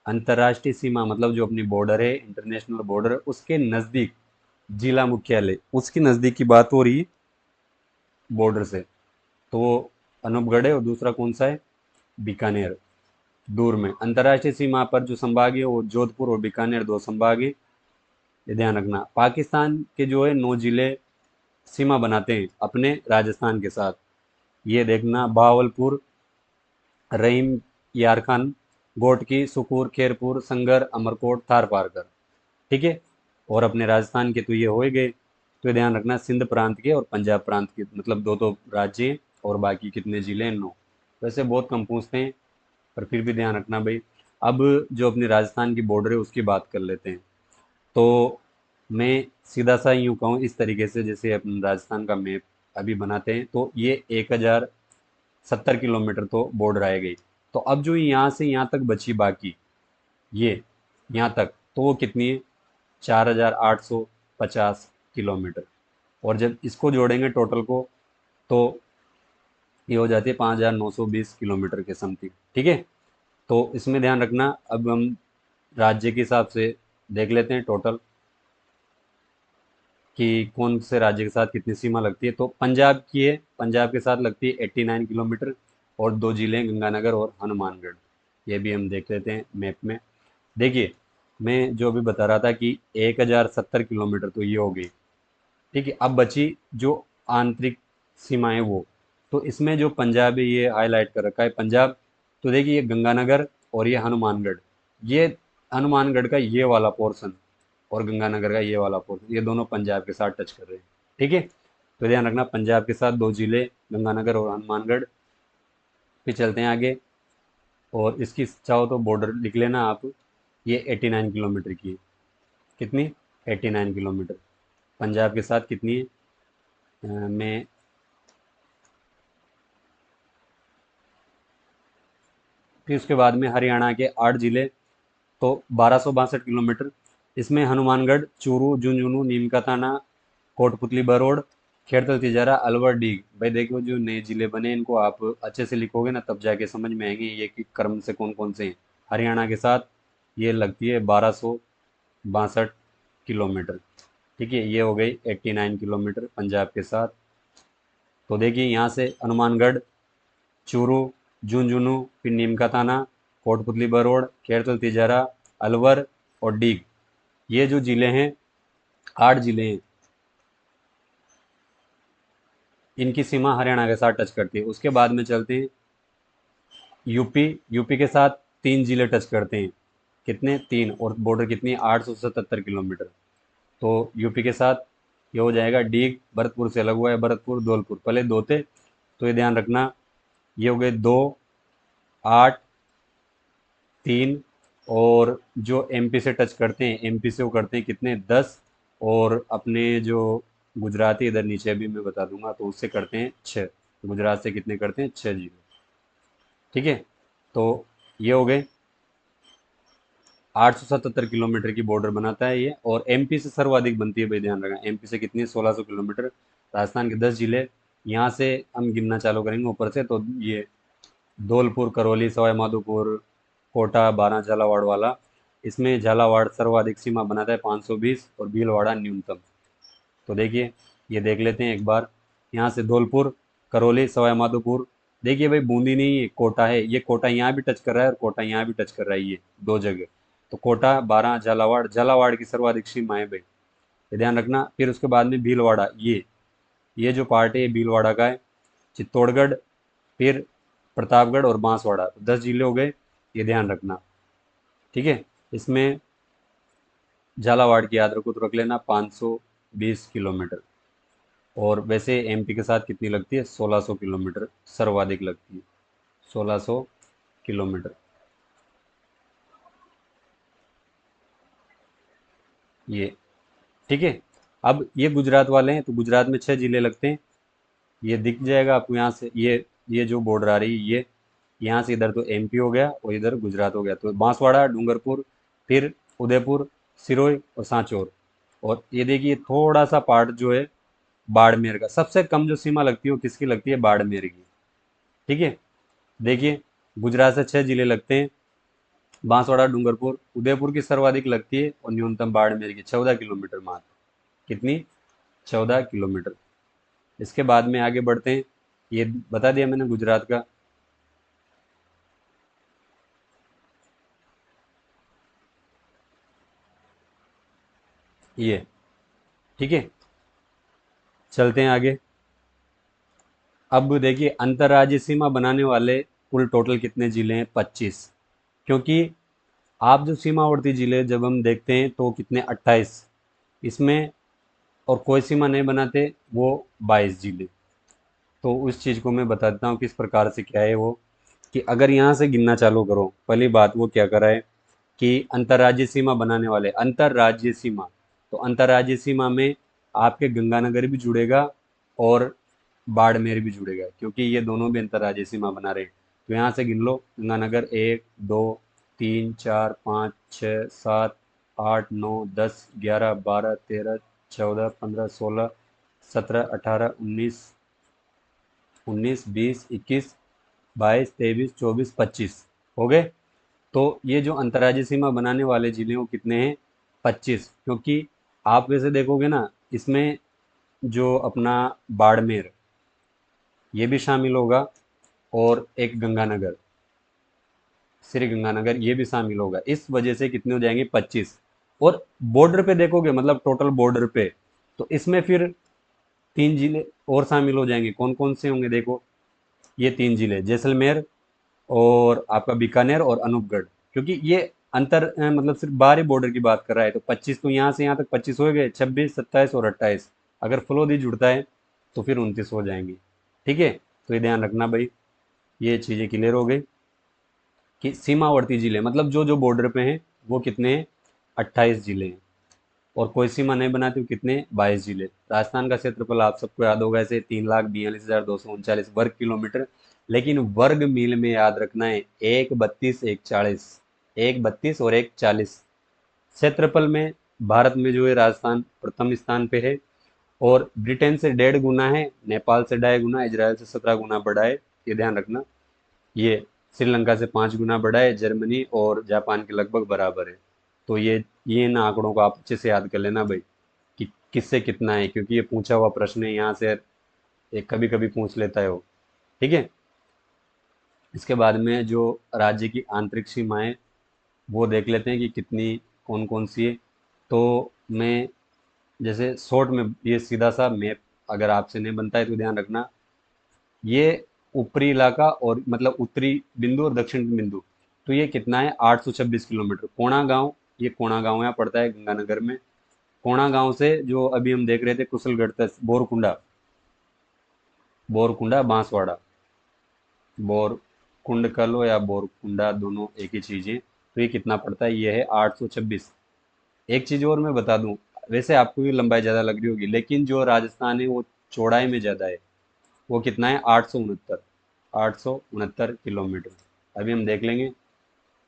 अंतर्राष्ट्रीय सीमा मतलब जो अपनी बॉर्डर है, इंटरनेशनल बॉर्डर, उसके नजदीक जिला मुख्यालय, उसके नजदीक की बात हो रही है बॉर्डर से, तो वो अनूपगढ़ है। और दूसरा कौन सा है? बीकानेर, दूर में। अंतर्राष्ट्रीय सीमा पर जो संभाग है वो जोधपुर और बीकानेर, दो संभाग है, ये ध्यान रखना। पाकिस्तान के जो है 9 जिले सीमा बनाते हैं अपने राजस्थान के साथ, ये देखना। भावलपुर, रहीम, यारखान, गोटकी, सुकूर, खेरपुर, संगर, अमरकोट, थार पारकर। ठीक है, और अपने राजस्थान के तो ये हो ही गए। तो ये ध्यान रखना, सिंध प्रांत के और पंजाब प्रांत के, मतलब दो दो राज्य हैं, और बाकी कितने जिले हैं? 9। वैसे बहुत कम पूछते हैं, पर फिर भी ध्यान रखना भाई। अब जो अपने राजस्थान की बॉर्डर है उसकी बात कर लेते हैं। तो मैं सीधा सा यूँ कहूँ इस तरीके से, जैसे अपन राजस्थान का मैप अभी बनाते हैं, तो ये 1070 किलोमीटर तो बॉर्डर आ गई। तो अब जो यहाँ से यहाँ तक बची बाकी, ये यहाँ तक, तो वो कितनी है? 4850 किलोमीटर। और जब इसको जोड़ेंगे टोटल को, तो ये हो जाती है 5920 किलोमीटर के समथिंग। ठीक है, तो इसमें ध्यान रखना। अब हम राज्य के हिसाब से देख लेते हैं टोटल, कि कौन से राज्य के साथ कितनी सीमा लगती है। तो पंजाब की है, पंजाब के साथ लगती है 89 किलोमीटर, और दो जिले हैं गंगानगर और हनुमानगढ़। ये भी हम देख लेते हैं मैप में। देखिए, मैं जो अभी बता रहा था कि 1070 किलोमीटर तो ये हो गई। ठीक है, अब बची जो आंतरिक सीमाएं वो, तो इसमें जो पंजाब है ये हाईलाइट कर रखा है पंजाब। तो देखिए, ये गंगानगर और ये हनुमानगढ़, ये हनुमानगढ़ का ये वाला पोर्शन, और गंगानगर का ये वाला पोर्शन, ये दोनों पंजाब के साथ टच कर रहे हैं। ठीक है, तो ध्यान रखना, पंजाब के साथ दो जिले गंगानगर और हनुमानगढ़। फिर चलते हैं आगे, और इसकी चाहो तो बॉर्डर लिख लेना आप। ये 89 किलोमीटर की है। कितनी? 89 किलोमीटर। पंजाब के साथ कितनी है? मैं फिर उसके बाद में हरियाणा के 8 जिले, तो 1262 किलोमीटर। इसमें हनुमानगढ़, चूरू, झुंझुनू, नीम का थाना, कोटपुतली, बरोड़, खेड़तल, तिजारा, अलवर, डीग। भाई देखो, जो नए जिले बने इनको आप अच्छे से लिखोगे ना, तब जाके समझ में आएंगे ये कि क्रम से कौन कौन से हैं। हरियाणा के साथ ये लगती है 1262 किलोमीटर। ठीक है, ये हो गई 89 किलोमीटर पंजाब के साथ। तो देखिए, यहाँ से हनुमानगढ़, चूरू, झुंझुनू, फिर नीमकाथाना, कोटपुतली, बरोड़, खेड़तल, तिजारा, अलवर और डीग, ये जो जिले हैं, 8 जिले हैं, इनकी सीमा हरियाणा के साथ टच करती है। उसके बाद में चलते हैं यूपी। यूपी के साथ 3 जिले टच करते हैं, कितने 3, और बॉर्डर कितनी 877 किलोमीटर। तो यूपी के साथ ये हो जाएगा डीग, भरतपुर से अलग हुआ है भरतपुर, धौलपुर पहले दो थे, तो ये ध्यान रखना। ये हो गए 2, 8, 3, और जो एमपी से टच करते हैं, एमपी से वो करते हैं कितने 10, और अपने जो गुजराती इधर नीचे अभी मैं बता दूंगा, तो उससे करते हैं 6। गुजरात से कितने करते हैं 6 जीरो। ठीक है, तो ये हो गए 877 किलोमीटर की बॉर्डर बनाता है ये, और एमपी से सर्वाधिक बनती है भाई, ध्यान रखना। एमपी से कितनी 1600 किलोमीटर। राजस्थान के 10 जिले, यहाँ से हम गिनना चालू करेंगे ऊपर से, तो ये धौलपुर, करौली, सवाई माधोपुर, कोटा, बारह, झालावाड़ वाला। इसमें झालावाड़ सर्वाधिक सीमा बनाता है 520, और भीलवाड़ा न्यूनतम। तो देखिए, ये देख लेते हैं एक बार। यहाँ से धौलपुर, करौली, सवाई माधोपुर, देखिए भाई बूंदी नहीं, ये कोटा है। ये कोटा यहाँ भी टच कर रहा है और कोटा यहाँ भी टच कर रहा है, ये दो जगह। तो कोटा, बारह, झालावाड़, झालावाड़ की सर्वाधिक सीमा है भाई, ये ध्यान रखना। फिर उसके बाद में भीलवाड़ा, ये जो पार्ट है ये भीलवाड़ा का है। चित्तौड़गढ़, फिर प्रतापगढ़ और बांसवाड़ा, तो 10 जिले हो गए, ये ध्यान रखना। ठीक है, इसमें झालावाड़ की याद रखो तो रख लेना 520 किलोमीटर। और वैसे एमपी के साथ कितनी लगती है 1600 किलोमीटर सर्वाधिक लगती है, 1600 किलोमीटर। ये ठीक है। अब ये गुजरात वाले हैं, तो गुजरात में 6 जिले लगते हैं, ये दिख जाएगा आपको यहाँ से। ये जो बॉर्डर आ रही है, ये यहाँ से इधर तो एमपी हो गया और इधर गुजरात हो गया, तो बांसवाड़ा, डूंगरपुर, फिर उदयपुर, सिरोही और सांचौर। और ये देखिए थोड़ा सा पार्ट जो है बाड़मेर का, सबसे कम जो सीमा लगती है वो किसकी लगती है, बाड़मेर की। ठीक है, देखिए गुजरात से 6 जिले लगते हैं, बांसवाड़ा, डूंगरपुर, उदयपुर की सर्वाधिक लगती है, और न्यूनतम बाड़मेर की 14 किलोमीटर मात्र। कितनी, 14 किलोमीटर। इसके बाद में आगे बढ़ते हैं, ये बता दिया मैंने गुजरात का। ये ठीक है, चलते हैं आगे। अब देखिए अंतर्राज्यीय सीमा बनाने वाले कुल टोटल कितने जिले हैं, 25। क्योंकि आप जो सीमावर्ती जिले जब हम देखते हैं तो कितने 28 इसमें, और कोई सीमा नहीं बनाते वो 22 जिले। तो उस चीज़ को मैं बता देता हूँ किस प्रकार से क्या है वो, कि अगर यहाँ से गिनना चालू करो, पहली बात वो क्या करा है कि अंतर्राज्यीय सीमा बनाने वाले, अंतर्राज्यीय सीमा, तो अंतर्राज्यीय सीमा में आपके गंगानगर भी जुड़ेगा और बाड़मेर भी जुड़ेगा, क्योंकि ये दोनों भी अंतर्राज्यीय सीमा बना रहे हैं। तो यहाँ से गिन लो, गंगानगर 1, 2, 3, 4, 5, 6, 7, 8, 9, 10, 11, 12, 13, 14, 15, 16, 17, 18, 19, 20, 21, 22, 23, 24, 25 हो गए। तो ये जो अंतर्राज्यीय सीमा बनाने वाले जिले वो कितने हैं, 25। क्योंकि आप वैसे देखोगे ना, इसमें जो अपना बाड़मेर ये भी शामिल होगा, और एक गंगानगर, श्री गंगानगर ये भी शामिल होगा, इस वजह से कितने हो जाएंगे 25। और बॉर्डर पे देखोगे, मतलब टोटल बॉर्डर पे, तो इसमें फिर 3 जिले और शामिल हो जाएंगे। कौन कौन से होंगे देखो, ये 3 जिले जैसलमेर, और आपका बीकानेर और अनूपगढ़। क्योंकि ये मतलब सिर्फ बाहरी बॉर्डर की बात कर रहा है, तो 25 तो यहाँ से यहाँ तक 25 हो गए, 26, 27 और 28। अगर फलोदी जुड़ता है तो फिर 29 हो जाएंगे। ठीक है, तो ये ध्यान रखना भाई, ये चीज़ें क्लियर हो गई कि सीमावर्ती जिले मतलब जो जो बॉर्डर पे हैं वो कितने हैं, 28 जिले हैं। और कोई सीमा नहीं बनाते हो कितने, 22 जिले। राजस्थान का क्षेत्रफल आप सबको याद होगा, ऐसे 3,42,239 वर्ग किलोमीटर। लेकिन वर्ग मील में याद रखना है, 1 32 1 40, 1 32 और 1 40 क्षेत्रफल में। भारत में जो है राजस्थान प्रथम स्थान पे है, और ब्रिटेन से 1.5 गुना है, नेपाल से 2.5 गुना, इजराइल से 17 गुना बड़ा है, ये ध्यान रखना। ये श्रीलंका से 5 गुना बड़ा है, जर्मनी और जापान के लगभग बराबर है। तो ये इन आंकड़ों को आप अच्छे से याद कर लेना भाई, कि किससे कितना है, क्योंकि ये पूछा हुआ प्रश्न है यहाँ से, एक कभी कभी पूछ लेता है वो। ठीक है, इसके बाद में जो राज्य की आंतरिक सीमाएं वो देख लेते हैं कि कितनी, कौन कौन सी है। तो मैं जैसे शॉर्ट में, ये सीधा सा मैप अगर आपसे नहीं बनता है तो ध्यान रखना, ये ऊपरी इलाका और मतलब उत्तरी बिंदु और दक्षिण बिंदु, तो ये कितना है, 826 किलोमीटर। कोणा गांव, ये कोणा गांव यहाँ पड़ता है गंगानगर में। कोणा गांव से जो अभी हम देख रहे थे कुशलगढ़ तक, बोरकुंडा, बोरकुंडा बांसवाड़ा, बोरकुंड कर लो या बोरकुंडा, दोनों एक ही चीज़ है। तो ये कितना पड़ता है, ये है 826। एक चीज़ और मैं बता दूं, वैसे आपको भी लंबाई ज़्यादा लग रही होगी, लेकिन जो राजस्थान है वो चौड़ाई में ज़्यादा है। वो कितना है, 869, 869 किलोमीटर। अभी हम देख लेंगे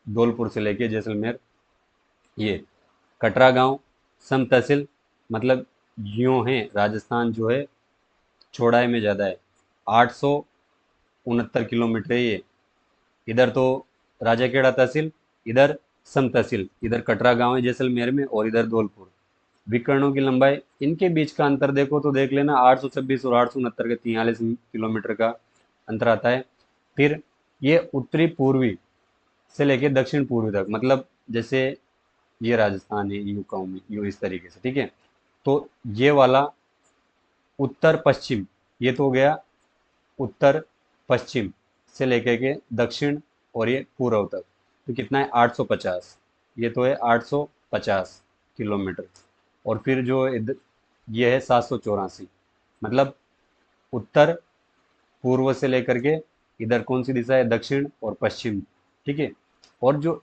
धौलपुर से लेके जैसलमेर। ये कटरा गांव सम तहसील, मतलब यूं है राजस्थान जो है चौड़ाई में ज़्यादा है, 869 किलोमीटर है ये। इधर तो राजाखेड़ा तहसील, इधर सम तहसील, इधर कटरा गांव है जैसलमेर में, और इधर धौलपुर। विकर्णों की लंबाई, इनके बीच का अंतर देखो तो देख लेना, 826 और 869 के 43 किलोमीटर का अंतर आता है। फिर ये उत्तरी पूर्वी से लेके दक्षिण पूर्वी तक, मतलब जैसे ये राजस्थान है, यूं कहूँ मैं, यूं इस तरीके से, ठीक है। तो ये वाला उत्तर पश्चिम, ये तो हो गया उत्तर पश्चिम से लेकर के दक्षिण, और ये पूर्व तक। तो कितना है, 850। ये तो है 850 किलोमीटर। और फिर जो ये है 784, मतलब उत्तर पूर्व से लेकर के, इधर कौन सी दिशा है, दक्षिण और पश्चिम, ठीक है। और जो,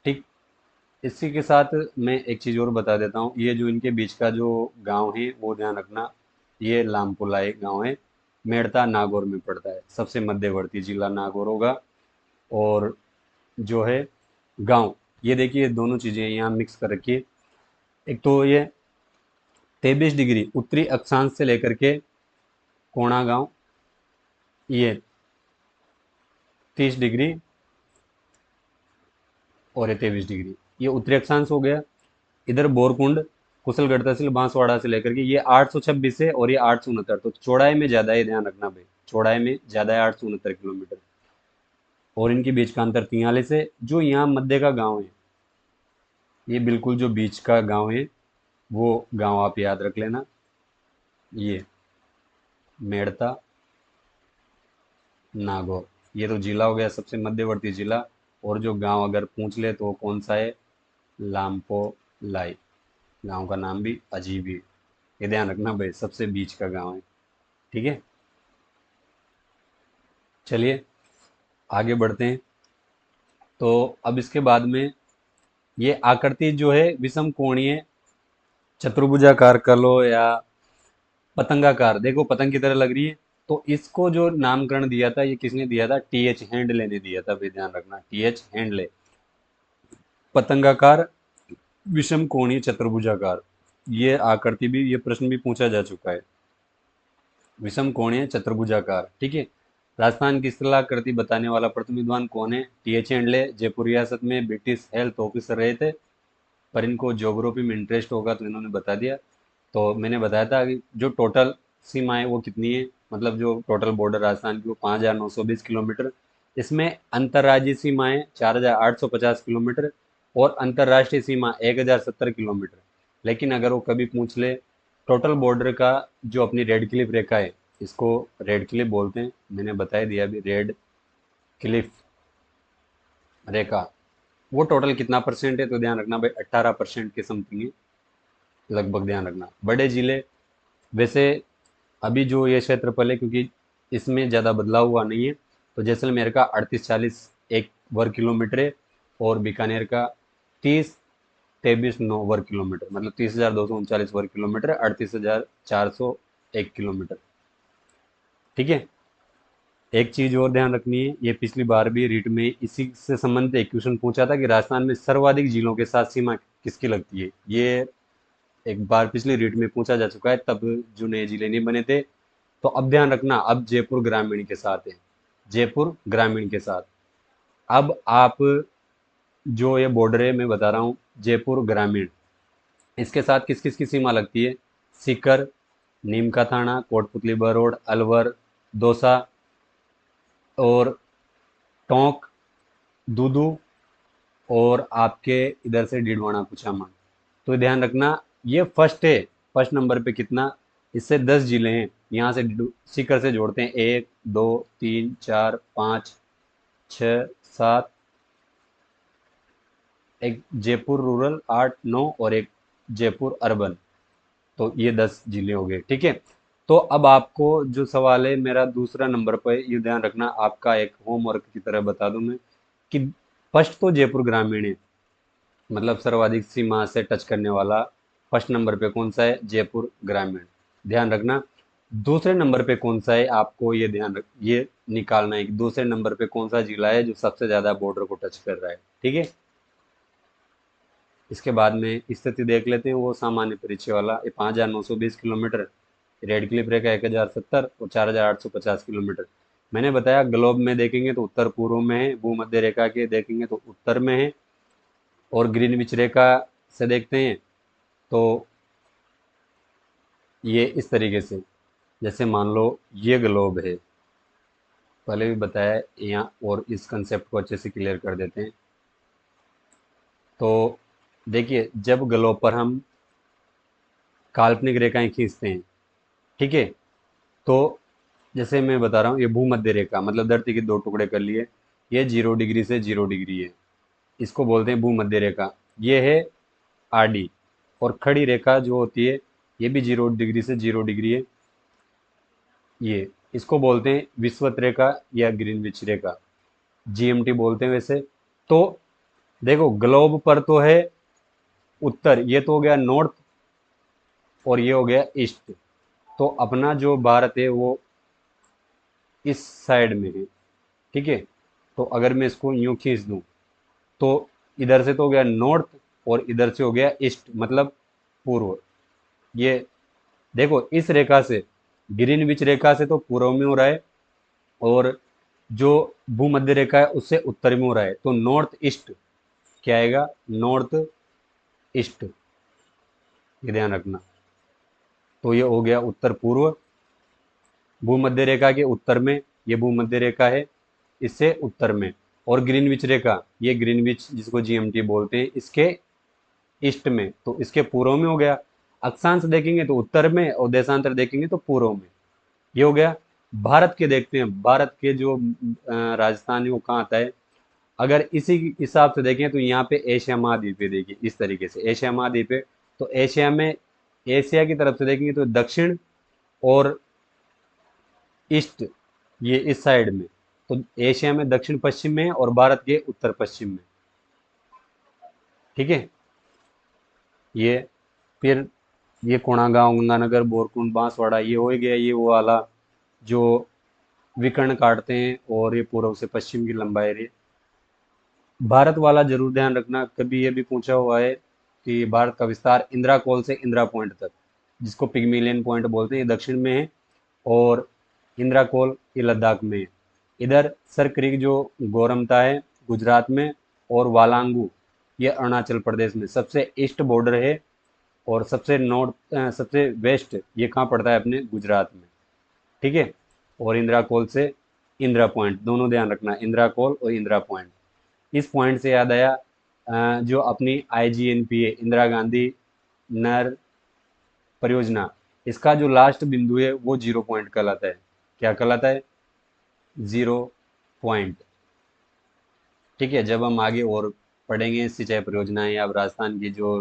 ठीक, इसी के साथ मैं एक चीज़ और बता देता हूँ, ये जो इनके बीच का जो गांव है वो ध्यान रखना, ये लामपुलाई गांव है, मेड़ता नागौर में पड़ता है, सबसे मध्यवर्ती जिला नागौर होगा। और जो है गांव, ये देखिए दोनों चीज़ें यहाँ मिक्स कर रखी है। एक तो ये 23 डिग्री उत्तरी अक्षांश से लेकर के कोणा गांव, ये 30 डिग्री, और ये 23 डिग्री, ये उत्तरी अक्षांश हो गया। इधर बोरकुंड कुशलगढ़ तहसील बांसवाड़ा से लेकर के, ये 826 है और ये 869, तो चौड़ाई में ज्यादा है, ध्यान रखना भाई, चौड़ाई में ज्यादा है, 869 किलोमीटर। और इनके बीच का अंतर 43 है। जो यहाँ मध्य का गांव है, ये बिल्कुल जो बीच का गांव है, वो गांव आप याद रख लेना, ये मेड़ता नागौर, ये तो जिला हो गया सबसे मध्यवर्ती जिला। और जो गांव अगर पूछ ले तो वो कौन सा है, लामपो लाई। गांव का नाम भी अजीब ही है, ये ध्यान रखना भाई, सबसे बीच का गांव है, ठीक है। चलिए आगे बढ़ते हैं। तो अब इसके बाद में ये आकृति जो है विषम कोणीय चतुर्भुजाकार कर लो या पतंगाकार, देखो पतंग की तरह लग रही है। तो इसको जो नामकरण दिया था, ये किसने दिया था, टीएच हैंडले ने दिया था भाई, ध्यान रखना, टीएच हैंडले। पतंगाकार विषम कोणीय चतुर्भुजाकार, ये आकृति भी, ये प्रश्न भी पूछा जा चुका है, विषम कोणीय चतुर्भुजाकार, ठीक है। राजस्थान की स्थलाकृति बताने वाला प्रथम विद्वान कौन है, टीएच हैंडले, जयपुर रियासत में ब्रिटिश हेल्थ ऑफिसर रहे थे। पर इनको ज्योग्राफी में इंटरेस्ट होगा तो इन्होंने बता दिया। तो मैंने बताया था कि जो टोटल सीमाएं वो कितनी है, मतलब जो टोटल बॉर्डर राजस्थान की वो 5,920 किलोमीटर। इसमें अंतर्राज्यीय सीमाएं 4,850 किलोमीटर, और अंतर्राष्ट्रीय सीमा 1,070 किलोमीटर। लेकिन अगर वो कभी पूछ ले टोटल बॉर्डर का, जो अपनी रेड क्लिफ रेखा है, इसको रेड क्लिफ बोलते हैं, मैंने बता ही दिया अभी, रेड क्लिफ रेखा, वो टोटल कितना परसेंट है, तो ध्यान रखना भाई 18% के समथिंग है लगभग, ध्यान रखना। बड़े जिले, वैसे अभी जो ये क्षेत्रफल है, क्योंकि इसमें ज़्यादा बदलाव हुआ नहीं है, तो जैसलमेर का 3840 1 वर्ग किलोमीटर है, और बीकानेर का 30,23,9 वर्ग किलोमीटर, मतलब 30,239 वर्ग किलोमीटर, 38,401 किलोमीटर, ठीक है। एक चीज और ध्यान रखनी है, ये पिछली बार भी रीट में इसी से संबंधित एक क्वेश्चन पूछा था कि राजस्थान में सर्वाधिक जिलों के साथ सीमा किसकी लगती है। ये एक बार पिछली रीट में पूछा जा चुका है, तब जो नए जिले नहीं बने थे। तो अब ध्यान रखना, अब जयपुर ग्रामीण के साथ है, जयपुर ग्रामीण के साथ। अब आप जो ये बॉर्डर है मैं बता रहा हूँ, जयपुर ग्रामीण, इसके साथ किस किस की सीमा लगती है, सीकर, नीम का थाना, कोटपुतली बरोड, अलवर, दौसा, और टोंक, दूदू, और आपके इधर से डीडवाना कुचामन। तो ध्यान रखना, ये फर्स्ट है, फर्स्ट नंबर पे कितना, इससे 10 जिले हैं, यहाँ से सीकर से जोड़ते हैं, 1 2 3 4 5 6 7, एक जयपुर रूरल 8 9 और एक जयपुर अर्बन। तो ये 10 जिले हो गए, ठीक है। तो अब आपको जो सवाल है मेरा दूसरा नंबर पर, ये ध्यान रखना, आपका एक होमवर्क की तरह बता दूं मैं कि फर्स्ट तो जयपुर ग्रामीण है, मतलब सर्वाधिक सीमा से टच करने वाला फर्स्ट नंबर पे कौन सा है, जयपुर ग्रामीण, ध्यान रखना। दूसरे नंबर पे कौन सा है, आपको ये ये निकालना है कि दूसरे नंबर पे कौन सा जिला है जो सबसे ज्यादा बॉर्डर को टच कर रहा है, ठीक है। इसके बाद में स्थिति देख लेते हैं वो सामान्य परिचय वाला, ये 5,920 किलोमीटर, रेड क्लिफ रेखा 1,070 और 4,850 किलोमीटर। मैंने बताया ग्लोब में देखेंगे तो उत्तर पूर्व में है, भूमध्य रेखा के देखेंगे तो उत्तर में है, और ग्रीनविच रेखा से देखते हैं तो ये इस तरीके से, जैसे मान लो ये ग्लोब है, पहले भी बताया है यहाँ, और इस कंसेप्ट को अच्छे से क्लियर कर देते हैं। तो देखिए जब ग्लोब पर हम काल्पनिक रेखाएं खींचते हैं, ठीक है, तो जैसे मैं बता रहा हूँ, ये भूमध्य रेखा मतलब धरती के दो टुकड़े कर लिए, ये 0 डिग्री से 0 डिग्री है, इसको बोलते हैं भूमध्य रेखा। ये है आडी, और खड़ी रेखा जो होती है ये भी 0 डिग्री से 0 डिग्री है, ये इसको बोलते हैं विषुवत रेखा या ग्रीनविच रेखा, जीएमटी बोलते हैं वैसे। तो देखो ग्लोब पर तो है उत्तर, ये तो हो गया नॉर्थ, और ये हो गया ईस्ट। तो अपना जो भारत है वो इस साइड में है, ठीक है। तो अगर मैं इसको यूं खींच दूं तो इधर से तो हो गया नॉर्थ, और इधर से हो गया ईस्ट मतलब पूर्व। ये देखो इस रेखा से, ग्रीनविच रेखा से तो पूर्व में हो रहा है, और जो भूमध्य रेखा है उससे उत्तर में हो रहा है, तो नॉर्थ ईस्ट क्या आएगा, नॉर्थ ईस्ट, ये ध्यान रखना। तो ये हो गया उत्तर पूर्व, भूमध्य रेखा के उत्तर में, ये भूमध्य रेखा है इससे उत्तर में, और ग्रीनविच रेखा, ये ग्रीनविच जिसको जीएमटी बोलते हैं, इसके ईस्ट में, तो इसके पूर्व में हो गया। अक्षांश देखेंगे तो उत्तर में, और देशांतर देखेंगे तो पूर्व में, ये हो गया। भारत के देखते हैं, भारत के जो राजस्थान है वो कहाँ आता है, अगर इसी हिसाब से देखें तो यहाँ पे एशिया महाद्वीप है, देखिए इस तरीके से एशिया महाद्वीप है। तो एशिया में, एशिया की तरफ से देखेंगे तो दक्षिण और ईस्ट, ये इस साइड में, तो एशिया में दक्षिण पश्चिम में और भारत के उत्तर पश्चिम में, ठीक है। ये फिर ये कोणागांव, गंगानगर, बोरकुंड, बांसवाड़ा, ये हो ही गया, ये वो वाला जो विकर्ण काटते हैं, और ये पूर्व से पश्चिम की लंबाई है। भारत वाला जरूर ध्यान रखना, कभी ये भी पूछा हुआ है कि भारत का विस्तार इंदिरा कोल से इंदिरा पॉइंट तक, जिसको पिग्मेलियन पॉइंट बोलते हैं, ये दक्षिण में है, और इंदिरा कोल ये लद्दाख में है। इधर सर क्रीक जो गोरमता है गुजरात में, और वालांगू ये अरुणाचल प्रदेश में, सबसे ईस्ट बॉर्डर है, और सबसे नॉर्थ सबसे वेस्ट ये कहाँ पड़ता है, अपने गुजरात में, ठीक है। और इंदिरा कोल से इंदिरा पॉइंट, दोनों ध्यान रखना, इंदिरा कोल और इंदिरा पॉइंट। इस पॉइंट से याद आया, जो अपनी आईजीएनपी है, इंदिरा गांधी नहर परियोजना, इसका जो लास्ट बिंदु है वो 0 पॉइंट कहलाता है, क्या कहलाता है, 0 पॉइंट, ठीक है। जब हम आगे और पढ़ेंगे सिंचाई परियोजनाएं या राजस्थान की जो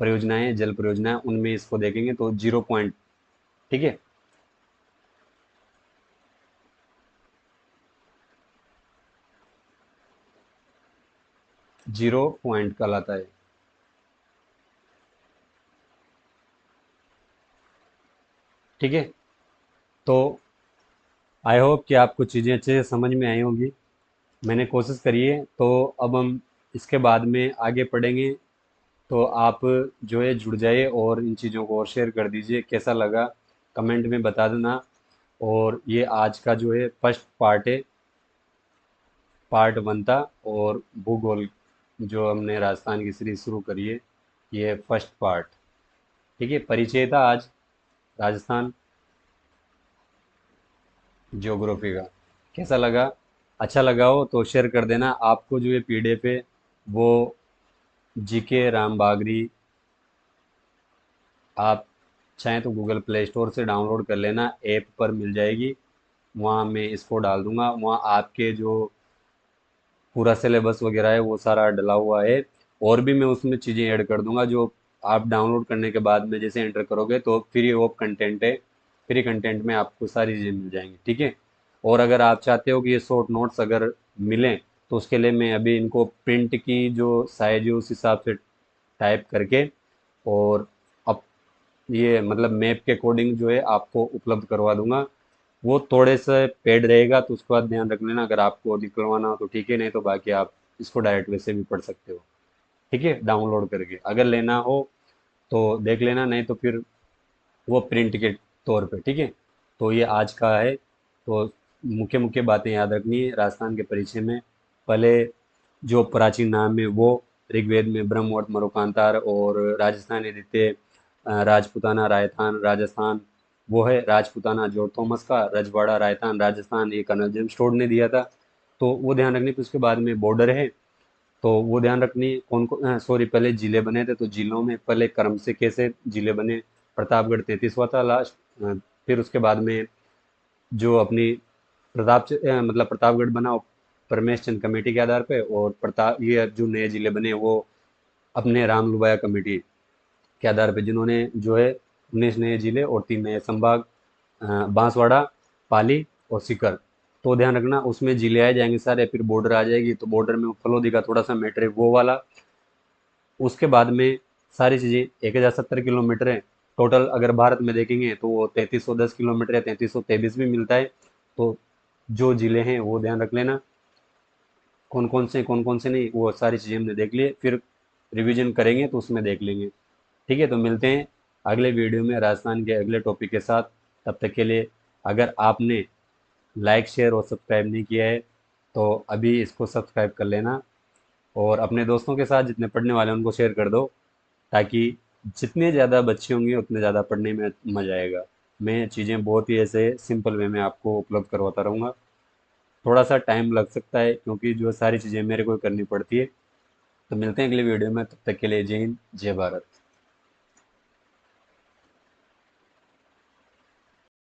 परियोजनाएं, जल परियोजनाएं, उनमें इसको देखेंगे तो 0 पॉइंट, ठीक है। 0 पॉइंट कहलाता है, ठीक है। तो आई होप कि आपको चीज़ें अच्छे से समझ में आई होंगी, मैंने कोशिश करी है। तो अब हम इसके बाद में आगे पढ़ेंगे, तो आप जो है जुड़ जाइए और इन चीज़ों को और शेयर कर दीजिए, कैसा लगा कमेंट में बता देना। और ये आज का जो है फर्स्ट पार्ट है, पार्ट 1 था, और भूगोल जो हमने राजस्थान की सीरीज शुरू करी है, ये फर्स्ट पार्ट, ठीक है। परिचय था आज राजस्थान ज्योग्राफी का, कैसा लगा, अच्छा लगा हो तो शेयर कर देना। आपको जो ये पीडीएफ है वो जीके राम बागरी, आप चाहें तो गूगल प्ले स्टोर से डाउनलोड कर लेना, ऐप पर मिल जाएगी, वहाँ मैं इसको डाल दूंगा, वहाँ आपके जो पूरा सिलेबस वगैरह है वो सारा डला हुआ है। और भी मैं उसमें चीज़ें ऐड कर दूंगा जो आप डाउनलोड करने के बाद में जैसे एंटर करोगे तो फ्री ऑफ कंटेंट है। फ्री कंटेंट में आपको सारी चीज़ें मिल जाएंगी, ठीक है। और अगर आप चाहते हो कि ये शॉर्ट नोट्स अगर मिलें तो उसके लिए मैं अभी इनको प्रिंट की जो साइज है उस हिसाब से टाइप करके और अब ये मतलब मैप के अकॉर्डिंग जो है आपको उपलब्ध करवा दूंगा। वो थोड़े से पेड रहेगा तो उसके बाद ध्यान रख लेना, अगर आपको निकलवाना हो तो ठीक है, नहीं तो बाकी आप इसको डायरेक्ट वैसे भी पढ़ सकते हो, ठीक है, डाउनलोड करके अगर लेना हो तो देख लेना, नहीं तो फिर वो प्रिंट के तौर पे, ठीक है। तो ये आज का है। तो मुख्य मुख्य बातें याद रखनी है राजस्थान के परिचय में। पहले जो प्राचीन नाम है वो ऋग्वेद में ब्रह्मवट मरुकांतार और राजस्थानी द्वितीय राजपूताना रायतान राजस्थान, वो है राजपूताना जो थॉमस का रजवाड़ा रायतान राजस्थान, ये कर्नल जेम्स टोड ने दिया था। तो वो ध्यान रखनी। फिर उसके बाद में बॉर्डर है तो वो ध्यान रखनी कौन कौन, सॉरी, पहले जिले बने थे तो जिलों में पहले क्रम से कैसे जिले बने। प्रतापगढ़ 33वां था लास्ट। फिर उसके बाद में जो अपनी मतलब प्रतापगढ़ बना वो परमेश चंद कमेटी के आधार पे, और प्रताप ये जो नए जिले बने वो अपने राम लुबाया कमेटी के आधार पे, जिन्होंने जो है 19 नए जिले और 3 नए संभाग बांसवाड़ा, पाली और सीकर। तो ध्यान रखना उसमें जिले आ जाएंगे सारे, फिर बॉर्डर आ जाएगी तो बॉर्डर में फलोदी का थोड़ा सा मैटर है वो वाला। उसके बाद में सारी चीज़ें 1070 किलोमीटर है टोटल। अगर भारत में देखेंगे तो वो 3310 किलोमीटर या 3323 भी मिलता है। तो जो जिले हैं वो ध्यान रख लेना, कौन कौन से नहीं, वो सारी चीज़ें हमने देख लिए, फिर रिवीजन करेंगे तो उसमें देख लेंगे, ठीक है। तो मिलते हैं अगले वीडियो में राजस्थान के अगले टॉपिक के साथ। तब तक के लिए अगर आपने लाइक शेयर और सब्सक्राइब नहीं किया है तो अभी इसको सब्सक्राइब कर लेना, और अपने दोस्तों के साथ जितने पढ़ने वाले हैं उनको शेयर कर दो, ताकि जितने ज़्यादा बच्चे होंगे उतने ज़्यादा पढ़ने में मज़ा आएगा। मैं चीज़ें बहुत ही ऐसे सिंपल वे में आपको उपलब्ध करवाता रहूँगा। थोड़ा सा टाइम लग सकता है क्योंकि जो सारी चीज़ें मेरे को करनी पड़ती है। तो मिलते हैं अगले वीडियो में, तब तक के लिए जय हिंद जय भारत।